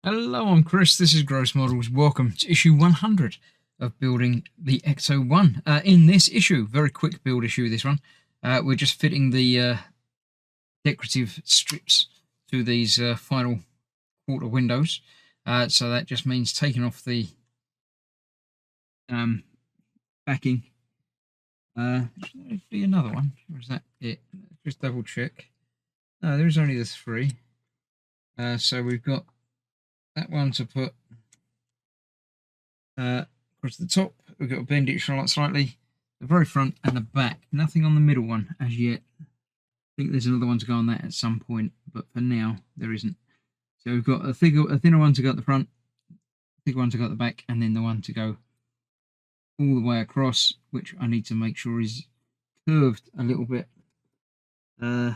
Hello, I'm Chris. This is Gross Models. Welcome to issue 100 of building the Ecto-1. In this issue, very quick build issue, this one, we're just fitting the decorative strips to these final quarter windows. So that just means taking off the backing. Should there be another one? Or is that it? Just double check. No, there's only the three. So we've got that one to put across the top. We've got to bend it slightly, the very front and the back. Nothing on the middle one as yet. I think there's another one to go on that at some point, but for now there isn't. So we've got a thinner one to go at the front, a thicker one to go at the back, and then the one to go all the way across, which I need to make sure is curved a little bit. Yeah,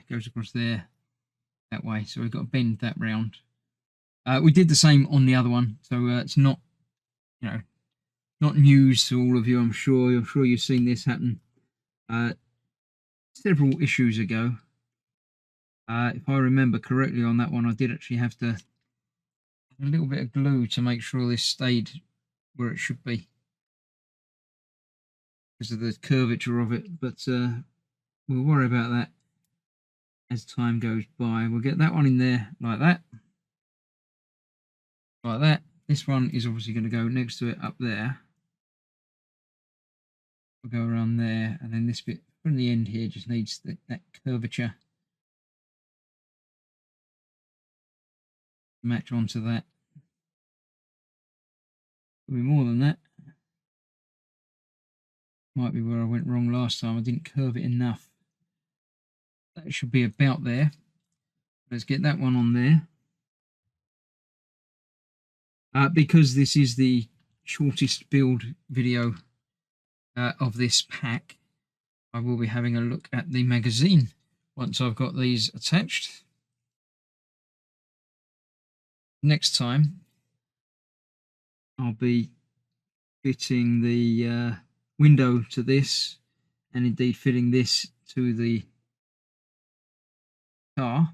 goes across there that way. So we've got to bend that round. We did the same on the other one, so it's not, not news to all of you. I'm sure you've seen this happen several issues ago. If I remember correctly on that one, I did actually have to add a little bit of glue to make sure this stayed where it should be because of the curvature of it. But we'll worry about that as time goes by. We'll get that one in there like that. Like that. This one is obviously going to go next to it up there. We'll go around there, and then this bit from the end here just needs that curvature to match onto that. There'll be more than that. Might be where I went wrong last time. I didn't curve it enough. That should be about there. Let's get that one on there. Because this is the shortest build video of this pack, I will be having a look at the magazine once I've got these attached. Next time, I'll be fitting the window to this, and indeed fitting this to the car.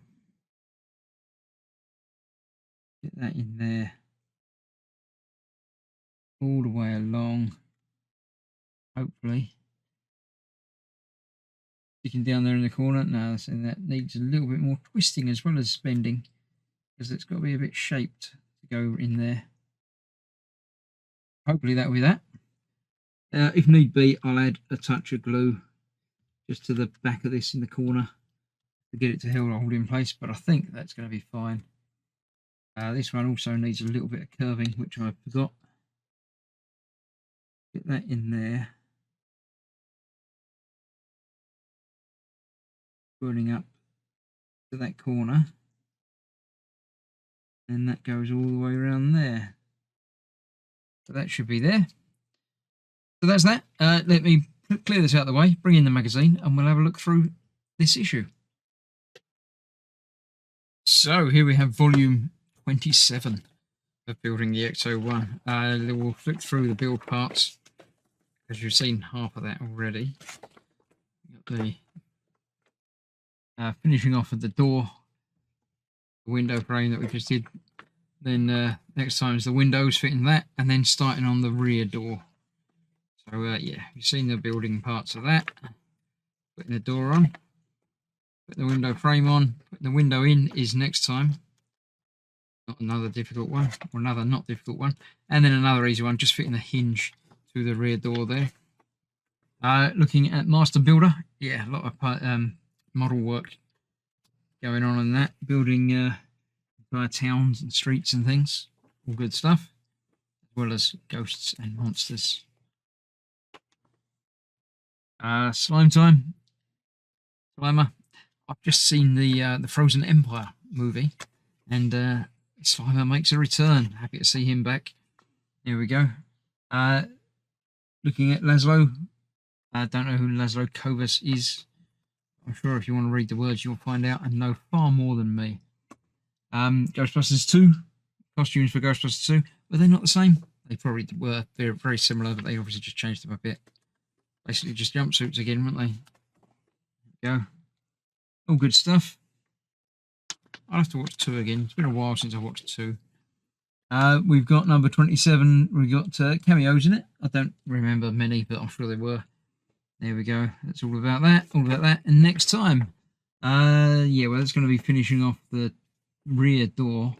Get that in there all the way along, hopefully. Sticking down there in the corner. No, so that needs a little bit more twisting as well as bending, because it's got to be a bit shaped to go in there. Hopefully that'll be that. If need be, I'll add a touch of glue just to the back of this in the corner to get it to hold in place, but I think that's going to be fine. This one also needs a little bit of curving, which I forgot. Get that in there. Burning up to that corner. And that goes all the way around there. So that should be there. So that's that. Let me clear this out of the way, bring in the magazine, and we'll have a look through this issue. So here we have volume 27 of building the Ecto-1. We'll flick through the build parts, because you've seen half of that already. Got the finishing off of the door, the window frame that we just did. Then next time is the windows, fitting that, and then starting on the rear door. So yeah, you've seen the building parts of that. Putting the door on, putting the window frame on, putting the window in is next time. Not another difficult one, or another not difficult one. And then another easy one, just fitting the hinge to the rear door there. Looking at Master Builder, yeah, a lot of model work going on in that. Building entire towns and streets and things. All good stuff. As well as ghosts and monsters. Slime time. Slimer. I've just seen the Frozen Empire movie, and Slimer makes a return. Happy to see him back. Here we go. Looking at Laszlo. I don't know who Laszlo Kovas is. I'm sure if you want to read the words, you'll find out and know far more than me. Ghostbusters 2. Costumes for Ghostbusters 2. Were they not the same? They probably were. They're very similar, but they obviously just changed them a bit. Basically just jumpsuits again, weren't they? There we go. All good stuff. I'll have to watch 2 again. It's been a while since I watched 2. We've got number 27. We've got cameos in it. I don't remember many, but I'm sure there were. There we go. That's all about that. All about that. And next time, yeah, well, it's going to be finishing off the rear door.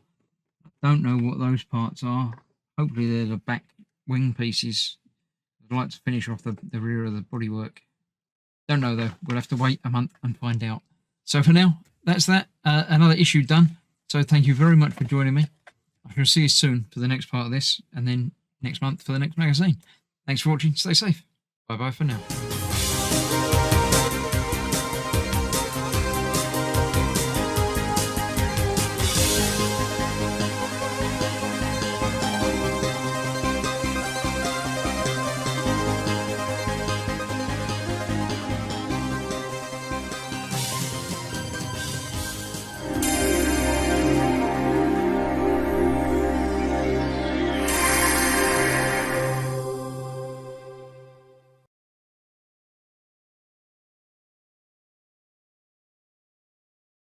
I don't know what those parts are. Hopefully they're the back wing pieces. I'd like to finish off the rear of the bodywork. Don't know though. We'll have to wait a month and find out. So for now, that's that. Another issue done. So thank you very much for joining me. I shall see you soon for the next part of this, and then next month for the next magazine. Thanks for watching. Stay safe. Bye bye for now.